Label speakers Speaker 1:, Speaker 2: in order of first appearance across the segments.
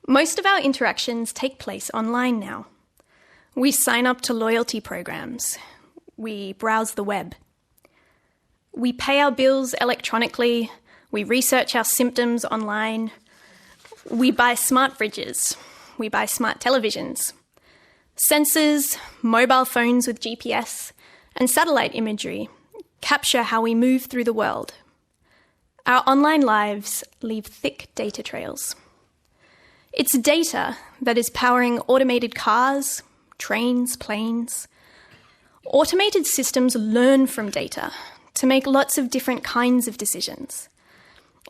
Speaker 1: Most of our interactions take place online now. We sign up to loyalty programs. We browse the web. We pay our bills electronically. We research our symptoms online. We buy smart fridges. We buy smart televisions. Sensors, mobile phones with GPS, and satellite imagery capture how we move through the world. Our online lives leave thick data trails. It's data that is powering automated cars, trains, planes. Automated systems learn from data to make lots of different kinds of decisions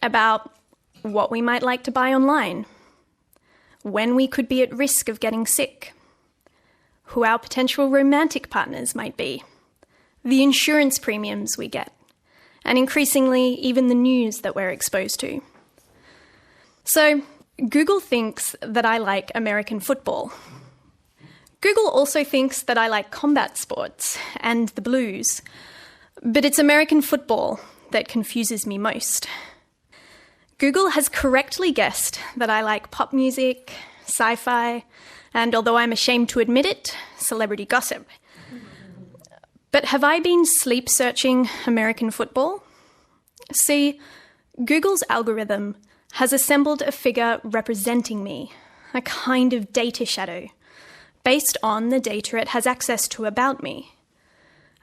Speaker 1: about what we might like to buy online, when we could be at risk of getting sick, who our potential romantic partners might be, the insurance premiums we get, and increasingly even the news that we're exposed to. So, Google thinks that I like American football. Google also thinks that I like combat sports and the blues, but it's American football that confuses me most. Google has correctly guessed that I like pop music, sci-fi, and although I'm ashamed to admit it, celebrity gossip. But have I been sleep searching American football? See, Google's algorithm has assembled a figure representing me, a kind of data shadow, based on the data it has access to about me.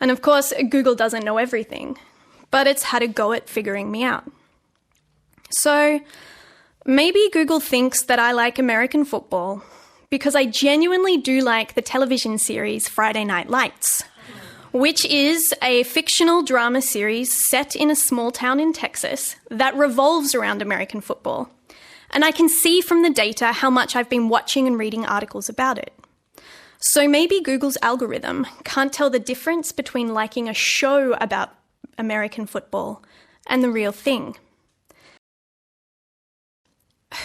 Speaker 1: And of course, Google doesn't know everything, but it's had a go at figuring me out. So maybe Google thinks that I like American football because I genuinely do like the television series Friday Night Lights, which is a fictional drama series set in a small town in Texas that revolves around American football. And I can see from the data how much I've been watching and reading articles about it. So maybe Google's algorithm can't tell the difference between liking a show about American football and the real thing.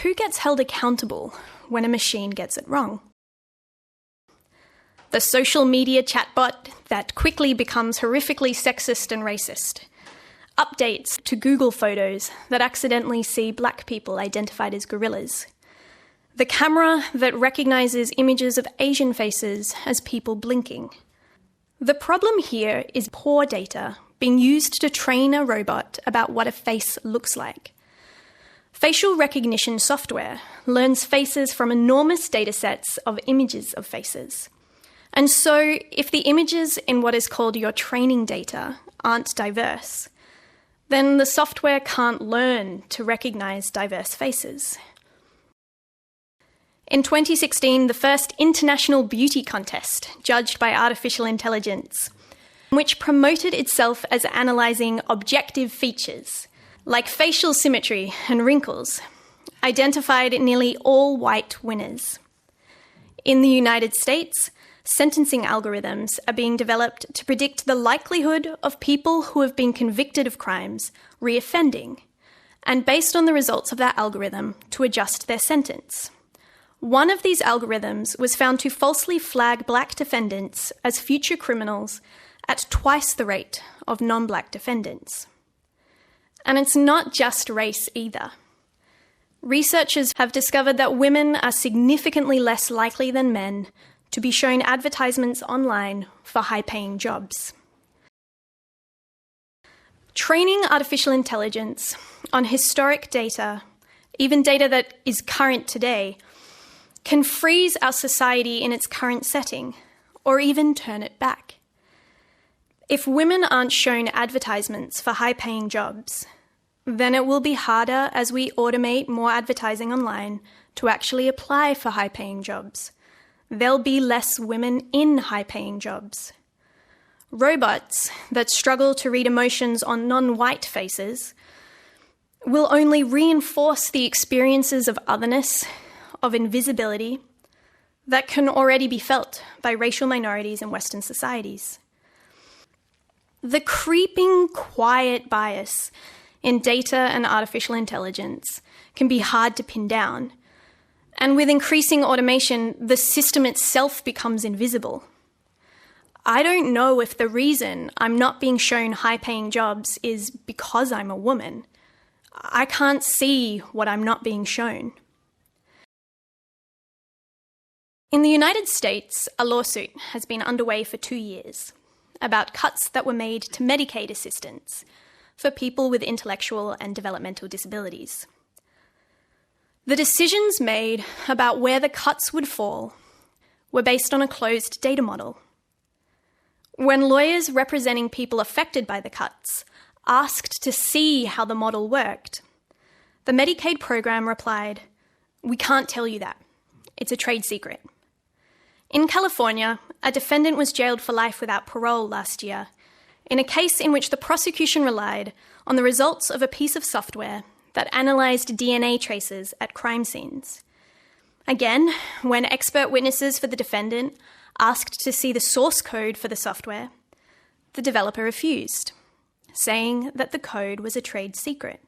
Speaker 1: Who gets held accountable when a machine gets it wrong? The social media chatbot that quickly becomes horrifically sexist and racist. Updates to Google photos that accidentally see black people identified as gorillas. The camera that recognises images of Asian faces as people blinking. The problem here is poor data being used to train a robot about what a face looks like. Facial recognition software learns faces from enormous datasets of images of faces. And so, if the images in what is called your training data aren't diverse, then the software can't learn to recognise diverse faces. In 2016, the first international beauty contest, judged by artificial intelligence, which promoted itself as analysing objective features, like facial symmetry and wrinkles, identified nearly all white winners. In the United States, sentencing algorithms are being developed to predict the likelihood of people who have been convicted of crimes reoffending, and based on the results of that algorithm, to adjust their sentence. One of these algorithms was found to falsely flag black defendants as future criminals at twice the rate of non-black defendants. And it's not just race either. Researchers have discovered that women are significantly less likely than men to be shown advertisements online for high-paying jobs. Training artificial intelligence on historic data, even data that is current today, can freeze our society in its current setting, or even turn it back. If women aren't shown advertisements for high-paying jobs, then it will be harder as we automate more advertising online to actually apply for high-paying jobs. There'll be less women in high-paying jobs. Robots that struggle to read emotions on non-white faces will only reinforce the experiences of otherness, of invisibility, that can already be felt by racial minorities in Western societies. The creeping quiet bias in data and artificial intelligence can be hard to pin down. And with increasing automation, the system itself becomes invisible. I don't know if the reason I'm not being shown high-paying jobs is because I'm a woman. I can't see what I'm not being shown. In the United States, a lawsuit has been underway for 2 years about cuts that were made to Medicaid assistance for people with intellectual and developmental disabilities. The decisions made about where the cuts would fall were based on a closed data model. When lawyers representing people affected by the cuts asked to see how the model worked, the Medicaid program replied, "We can't tell you that. It's a trade secret." In California, a defendant was jailed for life without parole last year in a case in which the prosecution relied on the results of a piece of software that analysed DNA traces at crime scenes. Again, when expert witnesses for the defendant asked to see the source code for the software, the developer refused, saying that the code was a trade secret.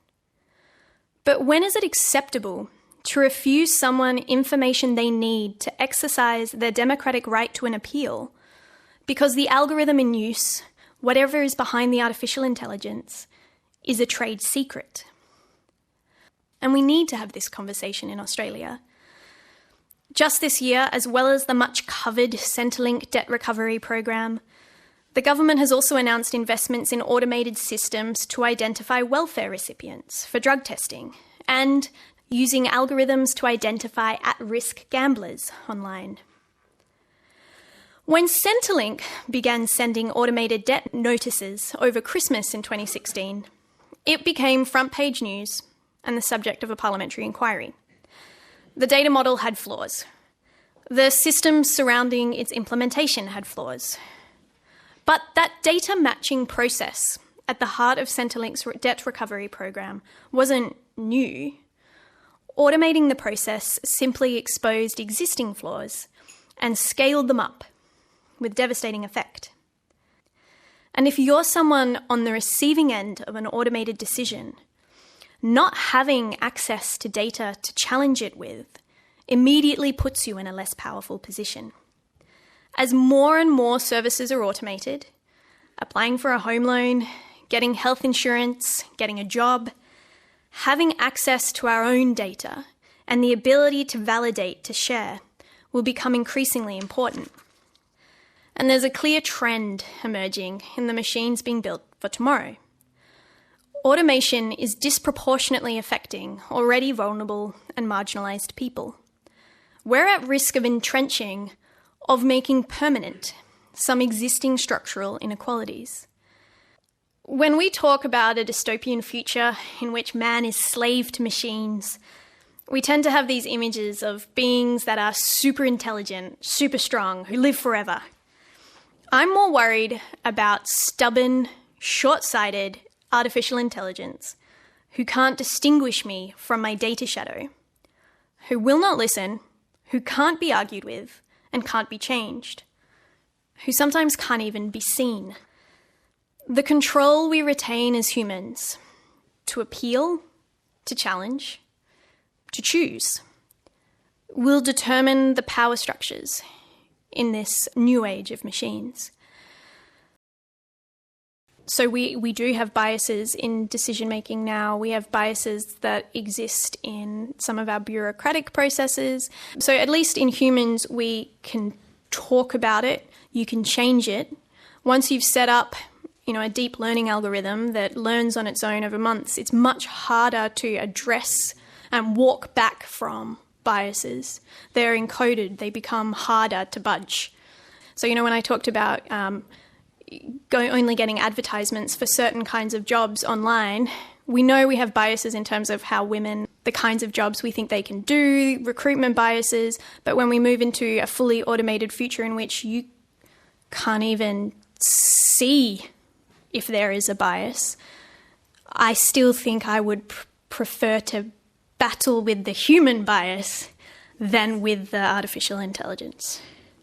Speaker 1: But when is it acceptable to refuse someone information they need to exercise their democratic right to an appeal because the algorithm in use, whatever is behind the artificial intelligence, is a trade secret? And we need to have this conversation in Australia. Just this year, as well as the much-covered Centrelink debt recovery program, the government has also announced investments in automated systems to identify welfare recipients for drug testing and using algorithms to identify at-risk gamblers online. When Centrelink began sending automated debt notices over Christmas in 2016, it became front-page news and the subject of a parliamentary inquiry. The data model had flaws. The systems surrounding its implementation had flaws. But that data matching process at the heart of Centrelink's debt recovery program wasn't new. Automating the process simply exposed existing flaws and scaled them up with devastating effect. And if you're someone on the receiving end of an automated decision, not having access to data to challenge it with immediately puts you in a less powerful position. As more and more services are automated, applying for a home loan, getting health insurance, getting a job, having access to our own data and the ability to validate, to share, will become increasingly important. And there's a clear trend emerging in the machines being built for tomorrow. Automation is disproportionately affecting already vulnerable and marginalised people. We're at risk of entrenching, of making permanent, some existing structural inequalities. When we talk about a dystopian future in which man is slave to machines, we tend to have these images of beings that are super intelligent, super strong, who live forever. I'm more worried about stubborn, short-sighted artificial intelligence who can't distinguish me from my data shadow, who will not listen, who can't be argued with and can't be changed, who sometimes can't even be seen. The control we retain as humans to appeal, to challenge, to choose will determine the power structures in this new age of machines. So we do have biases in decision-making now. We have biases that exist in some of our bureaucratic processes. So at least in humans, we can talk about it. You can change it. Once you've set up, a deep learning algorithm that learns on its own over months, it's much harder to address and walk back from biases. They're encoded. They become harder to budge. So, when I talked about only getting advertisements for certain kinds of jobs online, we know we have biases in terms of how women, the kinds of jobs we think they can do, recruitment biases, but when we move into a fully automated future in which you can't even see if there is a bias, I still think I would prefer to battle with the human bias than with the artificial intelligence.